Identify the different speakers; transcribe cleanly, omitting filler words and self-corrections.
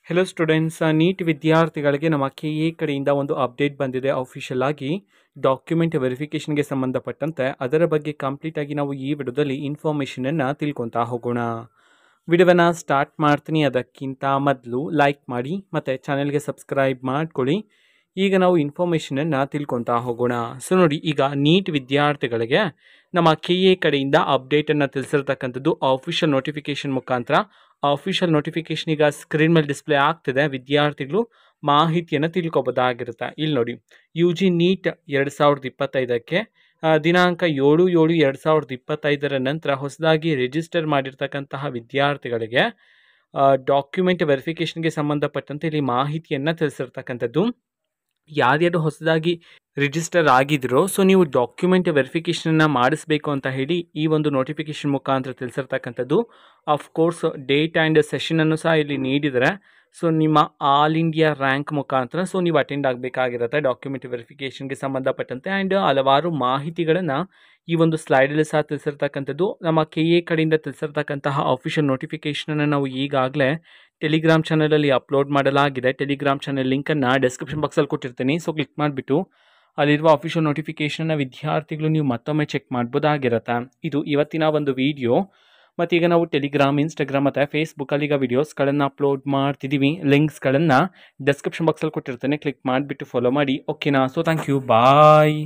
Speaker 1: Hello students, neat ವಿದ್ಯಾರ್ಥಿಗಳಿಗೆ ನಮ್ಮ KA ಕಡೆಯಿಂದ ಒಂದು ಅಪ್ಡೇಟ್ ಬಂದಿದೆ. ಅಫಿಷಿಯಲ್ ಆಗಿ ಡಾಕ್ಯುಮೆಂಟ್ ವೆರಿಫಿಕೇಷನ್ಗೆ ಸಂಬಂಧಪಟ್ಟಂತೆ ಅದರ ಬಗ್ಗೆ ಕಂಪ್ಲೀಟ್ ಆಗಿ ನಾವು ಈ ವಿಡಿಯೋದಲ್ಲಿ ಇನ್ಫಾರ್ಮೇಷನನ್ನು ತಿಳ್ಕೊತಾ ಹೋಗೋಣ. ವಿಡಿಯೋವನ್ನು ಸ್ಟಾರ್ಟ್ ಮಾಡ್ತೀನಿ. ಅದಕ್ಕಿಂತ ಮೊದಲು ಲೈಕ್ ಮಾಡಿ ಮತ್ತು ಚಾನೆಲ್ಗೆ ಸಬ್ಸ್ಕ್ರೈಬ್ ಮಾಡ್ಕೊಳ್ಳಿ. ಈಗ ನಾವು ಇನ್ಫಾರ್ಮೇಷನನ್ನು ತಿಳ್ಕೊತಾ ಹೋಗೋಣ. ಸೊ ನೋಡಿ, ಈಗ ನೀಟ್ ವಿದ್ಯಾರ್ಥಿಗಳಿಗೆ ನಮ್ಮ ಕೆ.ಎ ಕಡೆಯಿಂದ ಅಪ್ಡೇಟನ್ನು ತಿಳಿಸಿರ್ತಕ್ಕಂಥದ್ದು ಆಫಿಷಿಯಲ್ ನೋಟಿಫಿಕೇಷನ್ ಮುಖಾಂತರ. ಆಫಿಷಿಯಲ್ ನೋಟಿಫಿಕೇಶನ್ ಈಗ ಸ್ಕ್ರೀನ್ ಮೇಲೆ ಡಿಸ್ಪ್ಲೇ ಆಗ್ತಿದೆ. ವಿದ್ಯಾರ್ಥಿಗಳು ಮಾಹಿತಿಯನ್ನು ತಿಳ್ಕೊಬೋದಾಗಿರುತ್ತೆ. ಇಲ್ಲಿ ನೋಡಿ, ಯು ಜಿ ನೀಟ್ 2025ಕ್ಕೆ ದಿನಾಂಕ 7/7/2025 ನಂತರ ಹೊಸದಾಗಿ ರಿಜಿಸ್ಟರ್ ಮಾಡಿರ್ತಕ್ಕಂತಹ ವಿದ್ಯಾರ್ಥಿಗಳಿಗೆ ಡಾಕ್ಯುಮೆಂಟ್ ವೆರಿಫಿಕೇಷನ್ಗೆ ಸಂಬಂಧಪಟ್ಟಂತೆ ಇಲ್ಲಿ ಮಾಹಿತಿಯನ್ನು ತಿಳಿಸಿರ್ತಕ್ಕಂಥದ್ದು. ಯಾರ್ಯಾರು ಹೊಸದಾಗಿ ರಿಜಿಸ್ಟರ್ ಆಗಿದ್ರೋ ಸೊ ನೀವು ಡಾಕ್ಯುಮೆಂಟ್ ವೆರಿಫಿಕೇಷನನ್ನು ಮಾಡಿಸ್ಬೇಕು ಅಂತ ಹೇಳಿ ಈ ಒಂದು ನೋಟಿಫಿಕೇಷನ್ ಮುಖಾಂತರ ತಿಳಿಸಿರ್ತಕ್ಕಂಥದ್ದು. ಅಫ್ಕೋರ್ಸ್ ಡೇಟ್ ಆ್ಯಂಡ್ ಸೆಷನನ್ನು ಸಹ ಇಲ್ಲಿ ನೀಡಿದರೆ ಸೊ ನಿಮ್ಮ ಆಲ್ ಇಂಡಿಯಾ ರ್ಯಾಂಕ್ ಮುಖಾಂತರ ಸೊ ನೀವು ಅಟೆಂಡ್ ಆಗಬೇಕಾಗಿರುತ್ತೆ ಡಾಕ್ಯುಮೆಂಟ್ ವೆರಿಫಿಕೇಷನ್ಗೆ ಸಂಬಂಧಪಟ್ಟಂತೆ. ಆ್ಯಂಡ್ ಹಲವಾರು ಮಾಹಿತಿಗಳನ್ನು ಈ ಒಂದು ಸ್ಲೈಡಲ್ಲಿ ಸಹ ತಿಳಿಸಿರ್ತಕ್ಕಂಥದ್ದು. ನಮ್ಮ ಕೆ.ಎ ಕಡೆಯಿಂದ ತಿಳಿಸಿರ್ತಕ್ಕಂತಹ ಆಫಿಷಿಯಲ್ ನೋಟಿಫಿಕೇಷನನ್ನು ನಾವು ಈಗಾಗಲೇ ಟೆಲಿಗ್ರಾಮ್ ಚಾನಲಲ್ಲಿ ಅಪ್ಲೋಡ್ ಮಾಡಲಾಗಿದೆ. ಟೆಲಿಗ್ರಾಮ್ ಚಾನಲ್ ಲಿಂಕನ್ನು ಡಿಸ್ಕ್ರಿಪ್ಷನ್ ಬಾಕ್ಸಲ್ಲಿ ಕೊಟ್ಟಿರ್ತೀನಿ. ಸೊ ಕ್ಲಿಕ್ ಮಾಡಿಬಿಟ್ಟು ಅಲ್ಲಿರುವ ಆಫಿಷಿಯಲ್ ನೋಟಿಫಿಕೇಷನ್ನ ವಿದ್ಯಾರ್ಥಿಗಳು ನೀವು ಮತ್ತೊಮ್ಮೆ ಚೆಕ್ ಮಾಡ್ಬೋದಾಗಿರುತ್ತೆ. ಇದು ಇವತ್ತಿನ ಒಂದು ವಿಡಿಯೋ. ಮತ್ತು ಈಗ ನಾವು ಟೆಲಿಗ್ರಾಮ್, ಇನ್ಸ್ಟಾಗ್ರಾಮ್ ಮತ್ತು ಫೇಸ್ಬುಕ್ಕಲ್ಲಿ ಈಗ ವೀಡಿಯೋಸ್ಗಳನ್ನು ಅಪ್ಲೋಡ್ ಮಾಡ್ತಿದ್ದೀವಿ. ಲಿಂಕ್ಸ್ಗಳನ್ನು ಡಿಸ್ಕ್ರಿಪ್ಷನ್ ಬಾಕ್ಸಲ್ಲಿ ಕೊಟ್ಟಿರ್ತೇನೆ. ಕ್ಲಿಕ್ ಮಾಡಿಬಿಟ್ಟು ಫಾಲೋ ಮಾಡಿ. ಓಕೆನಾ? So thank you, bye.